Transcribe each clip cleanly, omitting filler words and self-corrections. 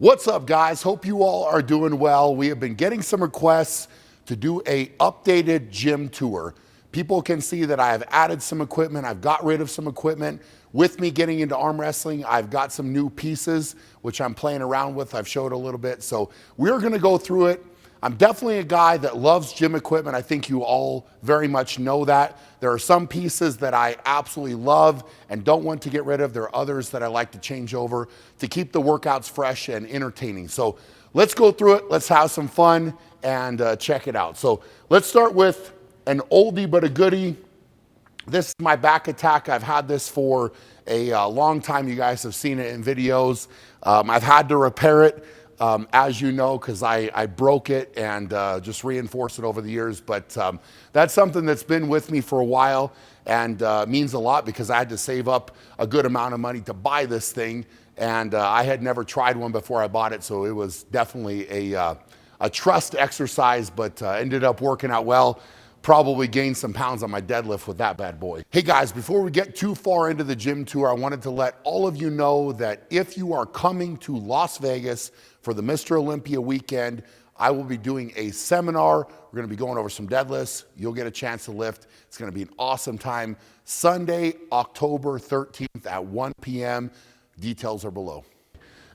What's up, guys? Hope you all are doing well. We have been getting some requests to do a updated gym tour. People can see that I have added some equipment. I've got rid of some equipment. With me getting into arm wrestling, I've got some new pieces, which I'm playing around with. I've showed a little bit. So we're going to go through it. I'm definitely a guy that loves gym equipment. I think you all very much know that. There are some pieces that I absolutely love and don't want to get rid of. There are others that I like to change over to keep the workouts fresh and entertaining. So let's go through it. Let's have some fun and check it out. So let's start with an oldie but a goodie. This is my back attack. I've had this for a long time. You guys have seen it in videos. I've had to repair it. As you know, because I broke it and just reinforced it over the years. But that's something that's been with me for a while and means a lot because I had to save up a good amount of money to buy this thing. And I had never tried one before I bought it, so it was definitely a trust exercise, but ended up working out well. Probably gained some pounds on my deadlift with that bad boy. Hey guys, before we get too far into the gym tour, I wanted to let all of you know that if you are coming to Las Vegas for the Mr. Olympia weekend, I will be doing a seminar. We're gonna be going over some deadlifts. You'll get a chance to lift. It's gonna be an awesome time. Sunday, October 13th at 1 p.m. Details are below.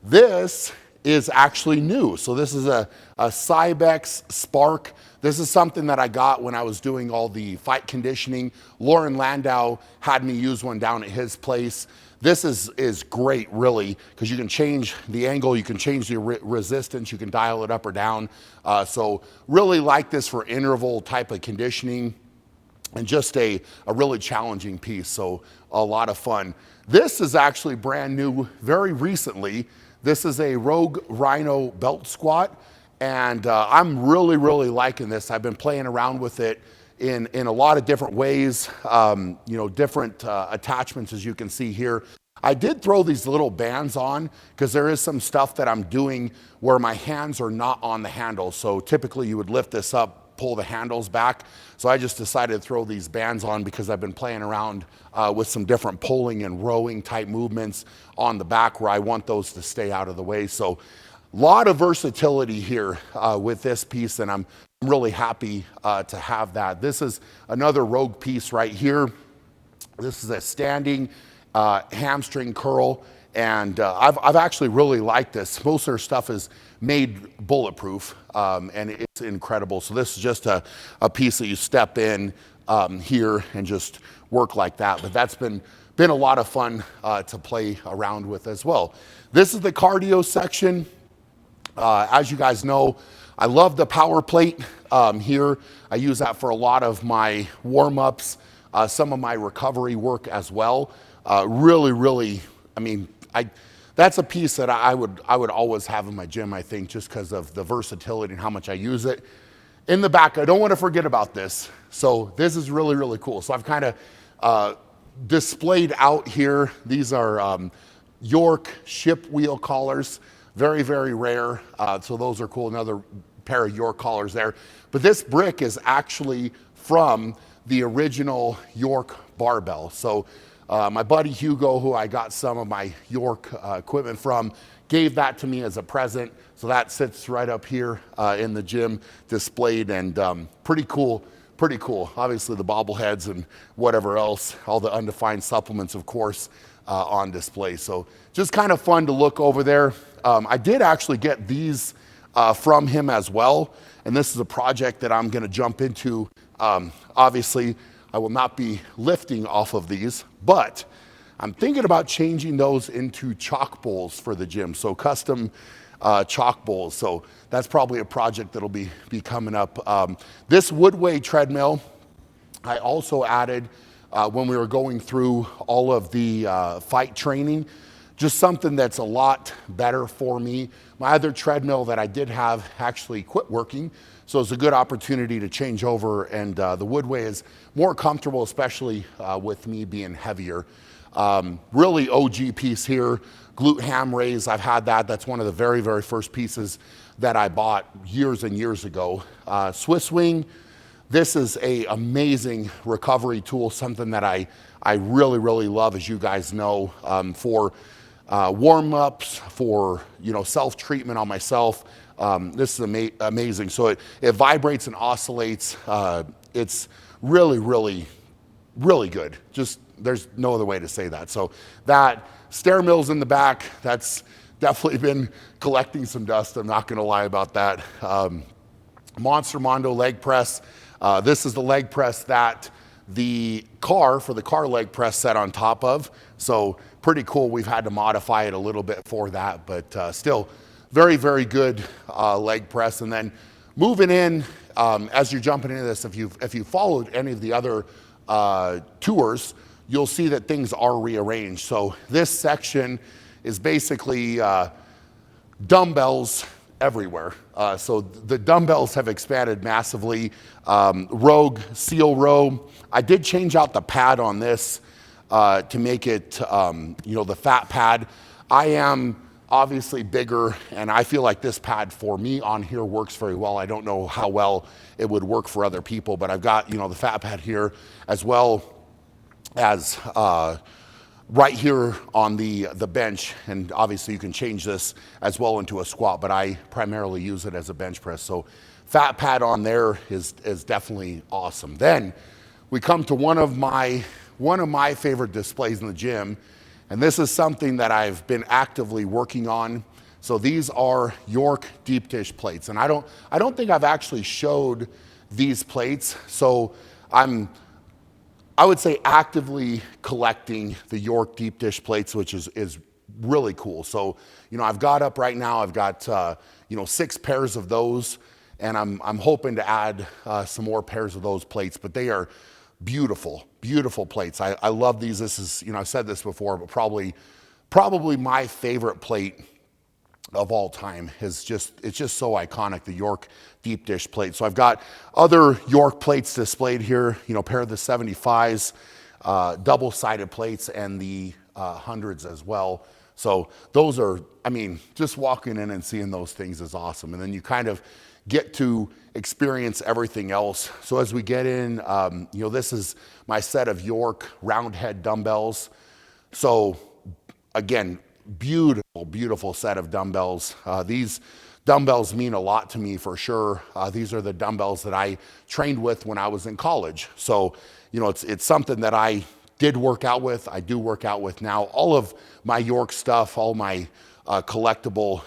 This is actually new. So this is a Cybex Spark. This is something that I got when I was doing all the fight conditioning. Lauren Landau had me use one down at his place. This is great, really, because you can change the angle, you can change the resistance, you can dial it up or down. So really like this for interval type of conditioning and just a really challenging piece. So a lot of fun. This is actually brand new very recently. This is a Rogue Rhino belt squat, and I'm really liking this. I've been playing around with it in a lot of different ways, different attachments, as you can see here. I did throw these little bands on because there is some stuff that I'm doing where my hands are not on the handle. So typically you would lift this up, pull the handles back. So I just decided to throw these bands on because I've been playing around with some different pulling and rowing type movements on the back where I want those to stay out of the way. So a lot of versatility here with this piece, and I'm really happy to have that. This is another Rogue piece right here. This is a standing hamstring curl, and I've actually really liked this. Most of their stuff is made bulletproof, and it's incredible. So this is just a piece that you step in here and just work like that. But that's been a lot of fun to play around with as well. This is the cardio section. As you guys know, I love the power plate here. I use that for a lot of my warm-ups, some of my recovery work as well. Really, I mean, that's a piece that I would always have in my gym, I think, just because of the versatility and how much I use it. In the back, I don't want to forget about this. So this is really cool. So I've kind of displayed out here. These are York ship wheel collars, very rare. So those are cool. Another pair of York collars there. But this brick is actually from the original York barbell. So my buddy Hugo, who I got some of my York equipment from, gave that to me as a present. So that sits right up here in the gym displayed, and pretty cool. Obviously the bobbleheads and whatever else, all the undefined supplements, of course, on display. So just kind of fun to look over there. I did actually get these from him as well. And this is a project that I'm gonna jump into. Obviously, I will not be lifting off of these, but I'm thinking about changing those into chalk bowls for the gym. So custom chalk bowls. So that's probably a project that'll be coming up. This Woodway treadmill, I also added when we were going through all of the fight training, just something that's a lot better for me. My other treadmill that I did have actually quit working. So it's a good opportunity to change over, and the Woodway is more comfortable, especially with me being heavier. Really OG piece here, glute ham raise. I've had that. That's one of the very first pieces that I bought years and years ago. Swiss wing. This is a amazing recovery tool, something that I really love, as you guys know, for warm-ups, for self-treatment on myself. This is amazing. So it vibrates and oscillates. It's really, really, really good. Just there's no other way to say that. So that stair mill's in the back. That's definitely been collecting some dust. I'm not going to lie about that. Monster Mondo leg press. This is the leg press that the car leg press set on top of. So pretty cool. We've had to modify it a little bit for that, but still very, very good leg press. And then moving in, as you're jumping into this, if you followed any of the other tours, you'll see that things are rearranged. So this section is basically dumbbells everywhere. So the dumbbells have expanded massively. Rogue, seal row. I did change out the pad on this to make it, the fat pad. I am obviously bigger, and I feel like this pad for me on here works very well. I don't know how well it would work for other people, but I've got, the fat pad here as well as right here on the bench, and obviously you can change this as well into a squat, but I primarily use it as a bench press. So fat pad on there is definitely awesome. Then we come to one of my favorite displays in the gym, and this is something that I've been actively working on. So these are York deep dish plates, and I don't think I've actually showed these plates. So I would say actively collecting the York deep dish plates, which is really cool. So, I've got up right now, I've got, 6 pairs of those, and I'm hoping to add some more pairs of those plates, but they are beautiful, beautiful plates. I love these. This is, I've said this before, but probably my favorite plate of all time. It's just so iconic, the York deep dish plate. So I've got other York plates displayed here, pair of the 75s, double-sided plates, and the 100s as well. So those are, just walking in and seeing those things is awesome. And then you kind of get to experience everything else. So as we get in, this is my set of York round head dumbbells. So again, beautiful, beautiful set of dumbbells. These dumbbells mean a lot to me for sure. These are the dumbbells that I trained with when I was in college. So, it's something that I did work out with. I do work out with now. All of my York stuff, all my collectible,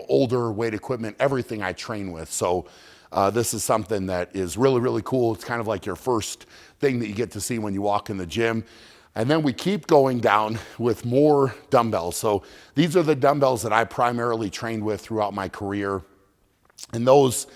older weight equipment, everything I train with. So this is something that is really, really cool. It's kind of like your first thing that you get to see when you walk in the gym. And then we keep going down with more dumbbells. So these are the dumbbells that I primarily trained with throughout my career. And those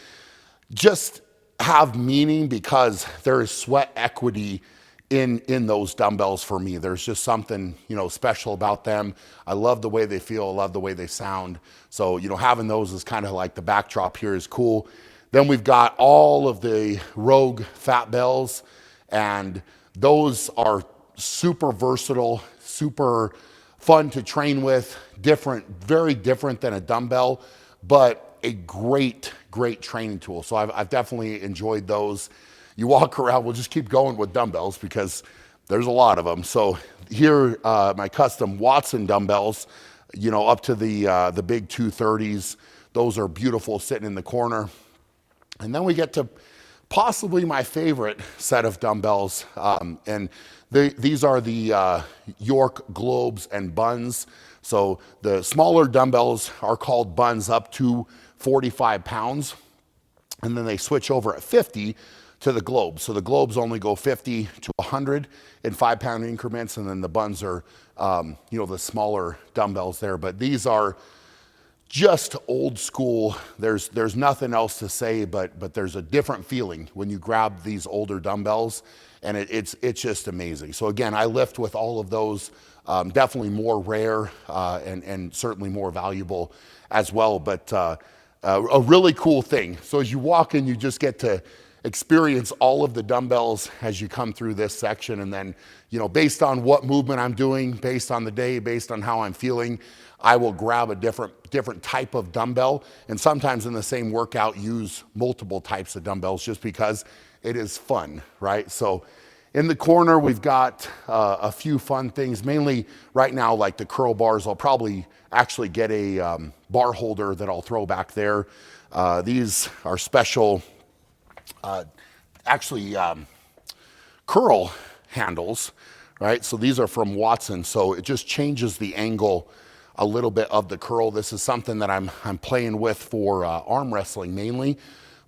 just have meaning because there is sweat equity in those dumbbells for me. There's just something, special about them. I love the way they feel. I love the way they sound. So, having those is kind of like the backdrop here is cool. Then we've got all of the Rogue fat bells, and those are super versatile, super fun to train with, very different than a dumbbell, but a great, great training tool. So I've definitely enjoyed those. You walk around, we'll just keep going with dumbbells because there's a lot of them. So here, my custom Watson dumbbells, up to the big 230s. Those are beautiful sitting in the corner. And then we get to possibly my favorite set of dumbbells, and these are the York globes and buns. So the smaller dumbbells are called buns up to 45 pounds, and then they switch over at 50 to the globes. So the globes only go 50 to 100 in 5-pound increments, and then the buns are, the smaller dumbbells there. But these are just old school. There's nothing else to say, but there's a different feeling when you grab these older dumbbells, and it's just amazing. So again, I lift with all of those, definitely more rare and certainly more valuable as well, but a really cool thing. So as you walk in, you just get to experience all of the dumbbells as you come through this section, and then, based on what movement I'm doing, based on the day, based on how I'm feeling, I will grab a different type of dumbbell, and sometimes in the same workout use multiple types of dumbbells just because it is fun, right? So In the corner, we've got a few fun things, mainly right now, like the curl bars. I'll probably actually get a bar holder that I'll throw back there. These are special, curl handles, right? So these are from Watson, so it just changes the angle a little bit of the curl. This is something that I'm playing with for arm wrestling mainly,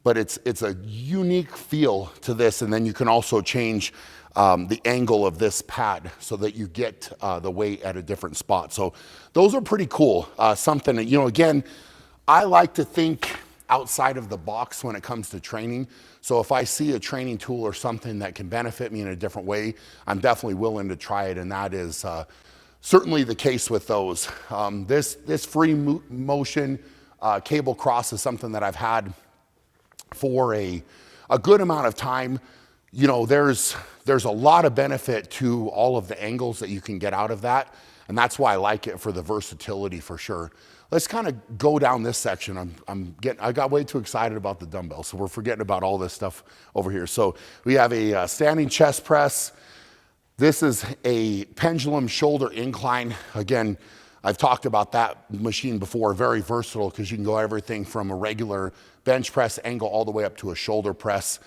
but it's a unique feel to this, and then you can also change the angle of this pad so that you get the weight at a different spot. So those are pretty cool. Something that, again, I like to think outside of the box when it comes to training. So if I see a training tool or something that can benefit me in a different way, I'm definitely willing to try it, and that is certainly the case with those. This free motion cable cross is something that I've had for a good amount of time. There's a lot of benefit to all of the angles that you can get out of that, and that's why I like it for the versatility for sure. Let's kind of go down this section. I got way too excited about the dumbbells, so we're forgetting about all this stuff over here. So we have a standing chest press. This is a pendulum shoulder incline. Again, I've talked about that machine before, very versatile because you can go everything from a regular bench press angle all the way up to a shoulder press.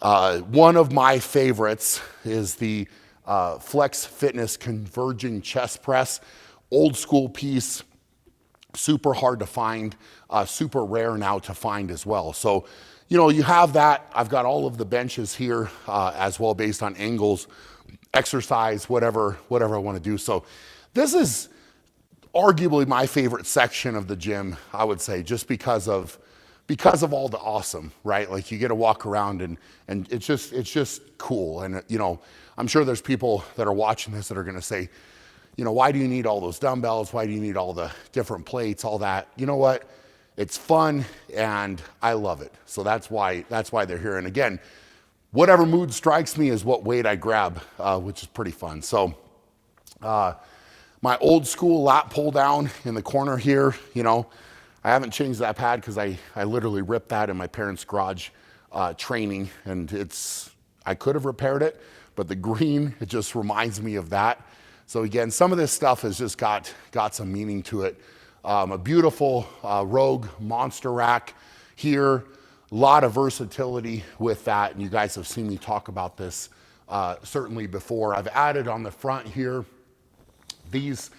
One of my favorites is the Flex Fitness Converging Chest Press. Old school piece, super hard to find, super rare now to find as well. So, you have that. I've got all of the benches here as well based on angles, exercise, whatever I want to do. So this is arguably my favorite section of the gym, I would say, just because of all the awesome, right? Like you get to walk around and it's just cool. And I'm sure there's people that are watching this that are going to say, why do you need all those dumbbells? Why do you need all the different plates, all that? You know what? It's fun and I love it. So that's why they're here. And again, whatever mood strikes me is what weight I grab, which is pretty fun. So my old school lat pull down in the corner here, I haven't changed that pad because I literally ripped that in my parents' garage training, and I could have repaired it, but the green, it just reminds me of that. So again, some of this stuff has just got some meaning to it. A beautiful Rogue monster rack here, a lot of versatility with that, and you guys have seen me talk about this certainly before. I've added on the front here these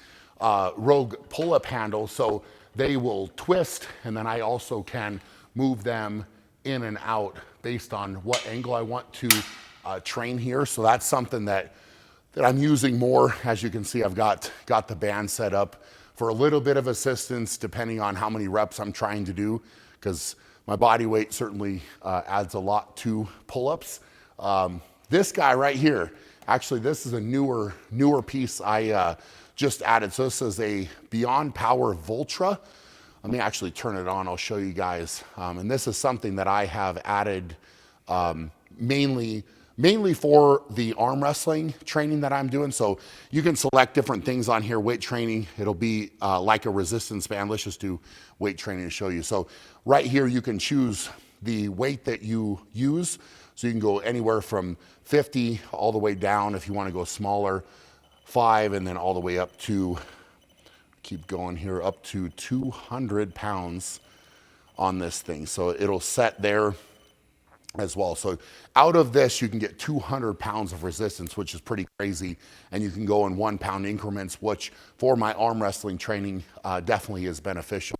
Rogue pull-up handles, so they will twist, and then I also can move them in and out based on what angle I want to train here. So that's something that I'm using more. As you can see, I've got the band set up for a little bit of assistance depending on how many reps I'm trying to do, because my body weight certainly adds a lot to pull-ups. This guy right here, actually this is a newer piece I just added. So this is a Beyond Power Voltra. Let me actually turn it on, I'll show you guys. And this is something that I have added mainly for the arm wrestling training that I'm doing. So you can select different things on here. Weight training, it'll be like a resistance band. Let's just do weight training to show you. So right here, you can choose the weight that you use. So you can go anywhere from 50 all the way down if you want to go smaller, 5, and then all the way up to, keep going here, up to 200 pounds on this thing. So it'll set there as well. So out of this, you can get 200 pounds of resistance, which is pretty crazy. And you can go in 1 pound increments, which for my arm wrestling training definitely is beneficial.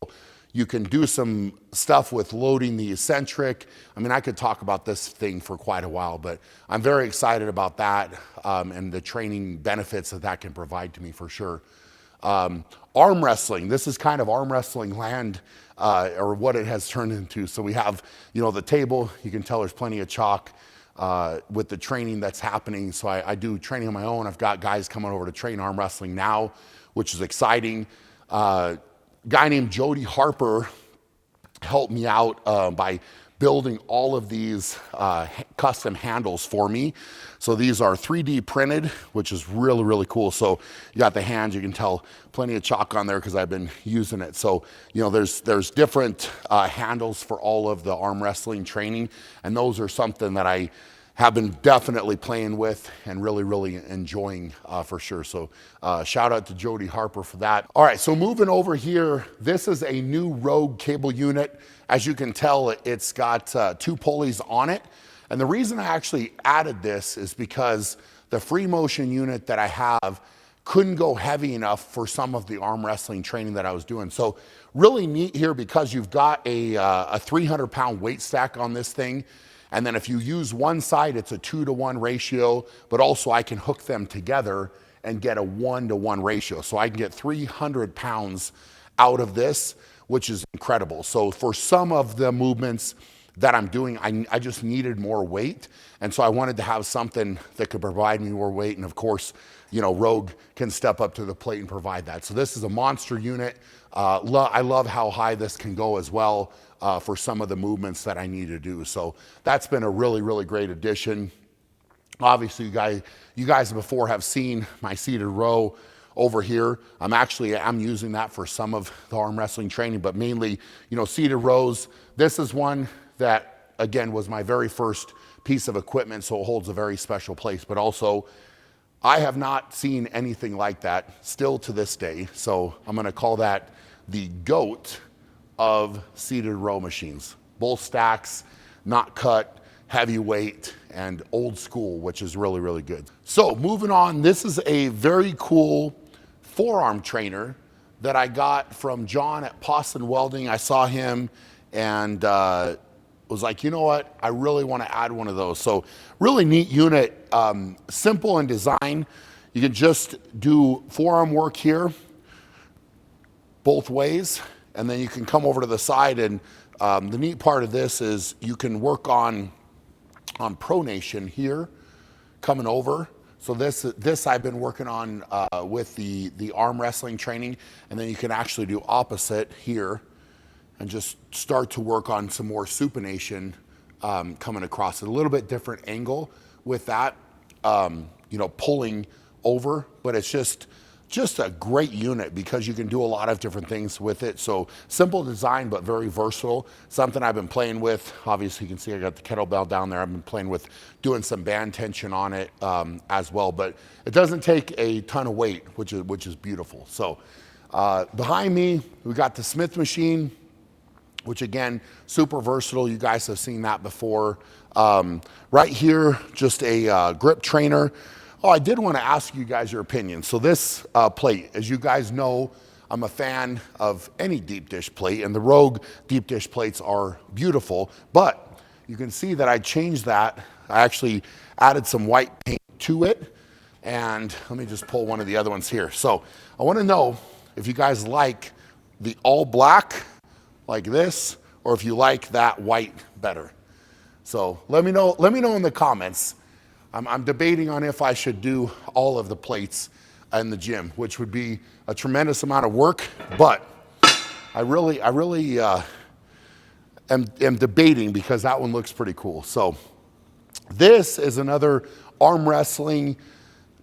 You can do some stuff with loading the eccentric. I mean, I could talk about this thing for quite a while, but I'm very excited about that and the training benefits that can provide to me for sure. Arm wrestling, this is kind of arm wrestling land, or what it has turned into. So we have, the table, you can tell there's plenty of chalk with the training that's happening. So I do training on my own. I've got guys coming over to train arm wrestling now, which is exciting. Guy named Jody Harper helped me out by building all of these custom handles for me. So these are 3D printed, which is really, really cool. So you got the hands, you can tell plenty of chalk on there because I've been using it. So, there's different handles for all of the arm wrestling training. And those are something that I have been definitely playing with and really enjoying for sure. So shout out to Jody Harper for that. All right, so moving over here, this is a new Rogue cable unit. As you can tell, it's got 2 pulleys on it. And the reason I actually added this is because the free motion unit that I have couldn't go heavy enough for some of the arm wrestling training that I was doing. So really neat here because you've got a 300-pound weight stack on this thing. And then if you use one side, it's a 2-to-1 ratio, but also I can hook them together and get a 1-to-1 ratio. So I can get 300 pounds out of this, which is incredible. So for some of the movements that I'm doing, I just needed more weight. And so I wanted to have something that could provide me more weight. And of course, you know, Rogue can step up to the plate and provide that. So this is a monster unit. I love how high this can go as well for some of the movements that I need to do. So that's been a really great addition. Obviously, you guys before have seen my seated row over here. I'm using that for some of the arm wrestling training, but mainly, you know, seated rows. This is one that, again, was my very first piece of equipment, so it holds a very special place. But also, I have not seen anything like that still to this day. So I'm going to call that the GOAT of seated row machines. Both stacks, not cut, heavyweight, and old school, which is really good. So moving on, this is a very cool forearm trainer that I got from John at Poston Welding. I saw him and was like, you know what? I really want to add one of those. So really neat unit, simple in design. You can just do forearm work here, both ways, and then you can come over to the side. And the neat part of this is you can work on pronation here, coming over. So this I've been working on with the arm wrestling training, and then you can actually do opposite here and just start to work on some more supination coming across. A little bit different angle with that, you know, pulling over, but it's just a great unit because you can do a lot of different things with it. So simple design, but very versatile. Something I've been playing with. Obviously, you can see I got the kettlebell down there. I've been playing with doing some band tension on it as well, but it doesn't take a ton of weight, which is beautiful. So behind me, we got the Smith machine, which again, super versatile. You guys have seen that before. Right here, just a grip trainer. Oh, I did want to ask you guys your opinion. So this plate, as you guys know, I'm a fan of any deep dish plate, and the Rogue deep dish plates are beautiful, but you can see that I changed that. I actually added some white paint to it, and let me just pull one of the other ones here. So I want to know if you guys like the all black like this, or if you like that white better. So let me know in the comments. I'm debating on if I should do all of the plates in the gym, which would be a tremendous amount of work, but I really am debating because that one looks pretty cool. So this is another arm wrestling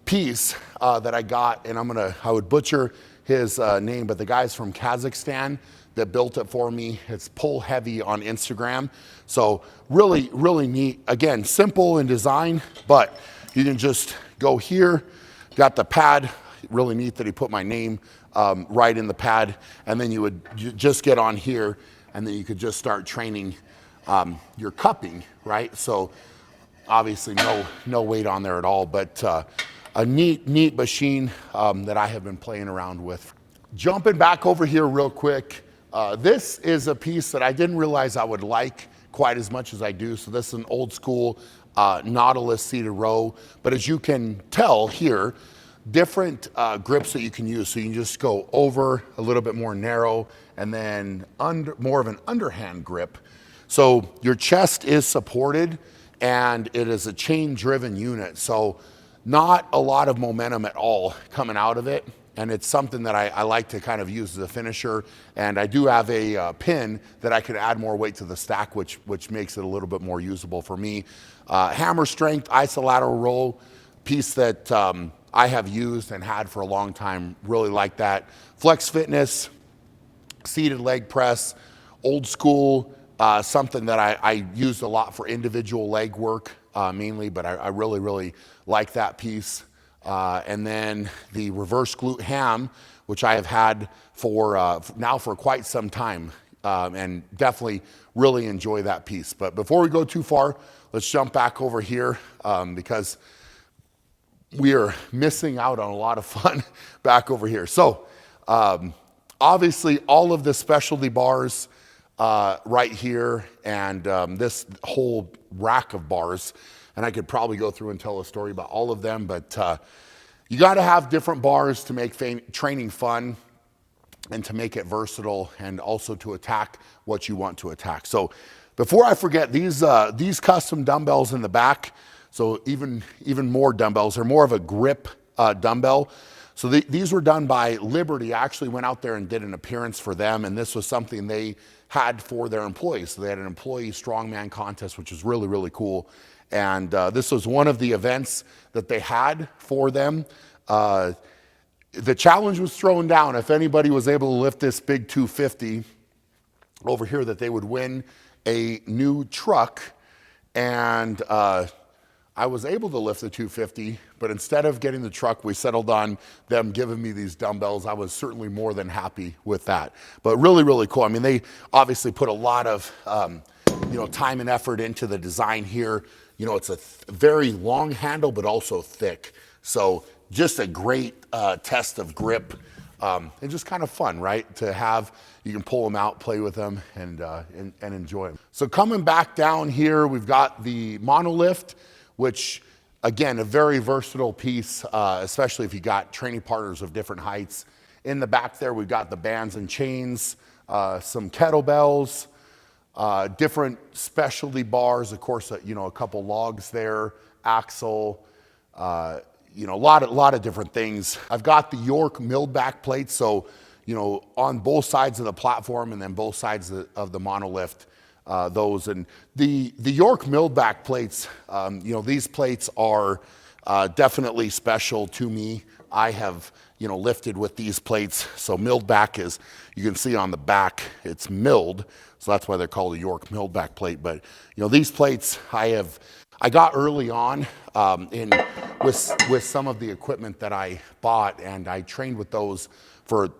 piece that I got, and I would butcher his name, but the guy's from Kazakhstan that built it for me. It's Pull Heavy on Instagram. So really neat. Again, simple in design, but you can just go here, got the pad. Really neat that he put my name right in the pad, and then you would just get on here, and then you could just start training your cupping, right? So obviously no weight on there at all, but a neat machine that I have been playing around with. Jumping back over here real quick, this is a piece that I didn't realize I would like quite as much as I do. So this is an old school Nautilus seated row, but as you can tell here, different grips that you can use. So you can just go over a little bit more narrow, and then more of an underhand grip. So your chest is supported, and it is a chain driven unit. So not a lot of momentum at all coming out of it. And it's something that I like to kind of use as a finisher. And I do have a pin that I could add more weight to the stack, which makes it a little bit more usable for me. Hammer strength, isolateral roll, piece that I have used and had for a long time. Really like that. Flex fitness, seated leg press, old school, something that I used a lot for individual leg work mainly, but I really, really like that piece. And then the reverse glute ham, which I have had for now for quite some time, and definitely really enjoy that piece. But before we go too far, let's jump back over here because we are missing out on a lot of fun back over here. So obviously all of the specialty bars right here and this whole rack of bars, and I could probably go through and tell a story about all of them, but you got to have different bars to make training fun and to make it versatile and also to attack what you want to attack. So before I forget, these custom dumbbells in the back, so even more dumbbells, they're more of a grip dumbbell. So these were done by Liberty. I actually went out there and did an appearance for them, and this was something they had for their employees. So they had an employee strongman contest, which was really, really cool. And this was one of the events that they had for them. The challenge was thrown down. If anybody was able to lift this big 250 over here, that they would win a new truck. And I was able to lift the 250, but instead of getting the truck, we settled on them giving me these dumbbells. I was certainly more than happy with that. But really, really cool. I mean, they obviously put a lot of time and effort into the design here. It's a very long handle, but also thick. So just a great test of grip and just kind of fun, right? To have, you can pull them out, play with them, and enjoy them. So coming back down here, we've got the monolift, which again, a very versatile piece, especially if you got training partners of different heights. In the back there, we've got the bands and chains, some kettlebells, different specialty bars, of course, a couple logs there, axle, a lot of different things. I've got the York milled back plates, so on both sides of the platform and then both sides of the monolift, those. And the York milled back plates, these plates are definitely special to me. I have lifted with these plates. So milled back is, you can see on the back, it's milled. So that's why they're called a York milled back plate. But these plates I got early on with some of the equipment that I bought, and I trained with those for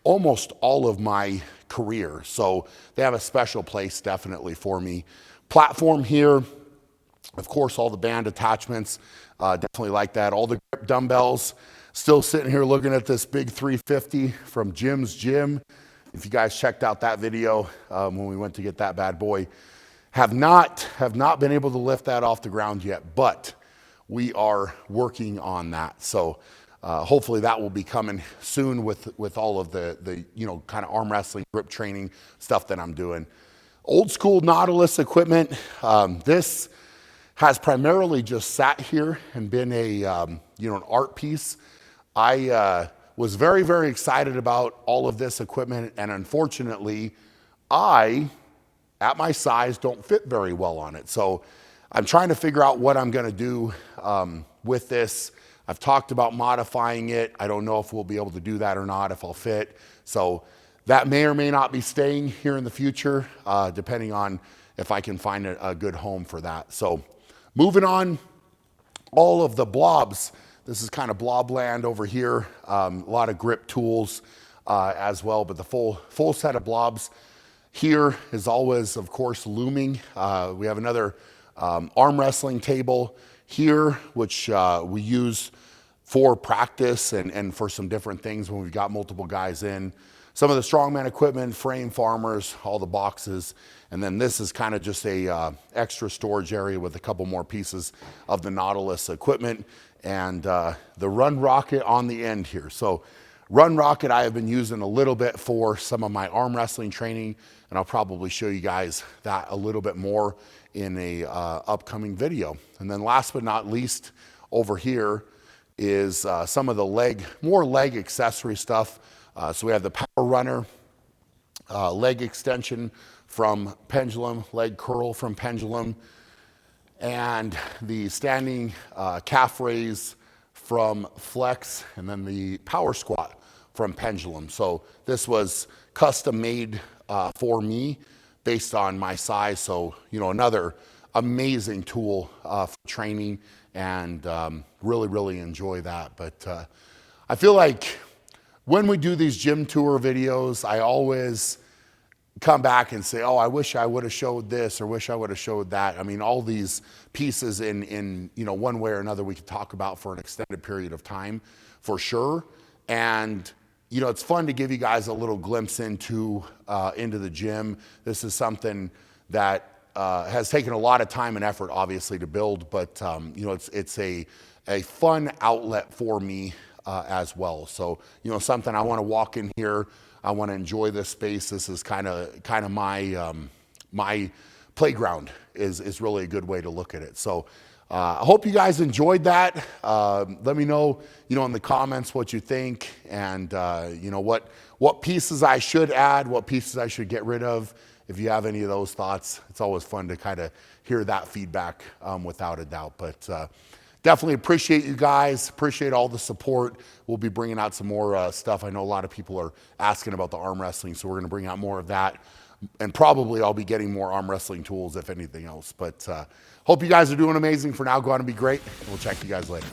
almost all of my career. So they have a special place definitely for me. Platform here, of course, all the band attachments, definitely like that. All the grip dumbbells. Still sitting here looking at this big 350 from Jim's Gym. If you guys checked out that video when we went to get that bad boy, have not been able to lift that off the ground yet, but we are working on that. So hopefully that will be coming soon with all of the kind of arm wrestling grip training stuff that I'm doing. Old school Nautilus equipment. This has primarily just sat here and been an art piece. I was very, very excited about all of this equipment, and unfortunately, I, at my size, don't fit very well on it. So I'm trying to figure out what I'm gonna do with this. I've talked about modifying it. I don't know if we'll be able to do that or not, if I'll fit. So that may or may not be staying here in the future, depending on if I can find a good home for that. So moving on, all of the blobs. This is kind of blob land over here. A lot of grip tools as well, but the full set of blobs here is always, of course, looming. We have another arm wrestling table here, which we use for practice and for some different things when we've got multiple guys in. Some of the strongman equipment, frame farmers, all the boxes. And then this is kind of just a extra storage area with a couple more pieces of the Nautilus equipment and the Run Rocket on the end here. So Run Rocket I have been using a little bit for some of my arm wrestling training, and I'll probably show you guys that a little bit more in a upcoming video. And then last but not least, over here is some of the more leg accessory stuff. So we have the Power Runner, leg extension from Pendulum, leg curl from Pendulum, and the standing calf raise from Flex, and then the power squat from Pendulum. So this was custom made for me based on my size. So, another amazing tool for training, and really enjoy that. But I feel like when we do these gym tour videos, I always come back and say, oh, I wish I would have showed this, or wish I would have showed that. I mean, all these pieces in one way or another we could talk about for an extended period of time, for sure. And it's fun to give you guys a little glimpse into the gym. This is something that has taken a lot of time and effort, obviously, to build, but it's a fun outlet for me as well. So something I want to walk in here. I want to enjoy this space. This is kind of my playground. Is really a good way to look at it. So I hope you guys enjoyed that. Let me know in the comments what you think, and what pieces I should add, what pieces I should get rid of. If you have any of those thoughts, it's always fun to kind of hear that feedback, without a doubt. But definitely appreciate you guys. Appreciate all the support. We'll be bringing out some more stuff. I know a lot of people are asking about the arm wrestling, so we're going to bring out more of that. And probably I'll be getting more arm wrestling tools, if anything else. But hope you guys are doing amazing for now. Go out and be great. We'll check you guys later.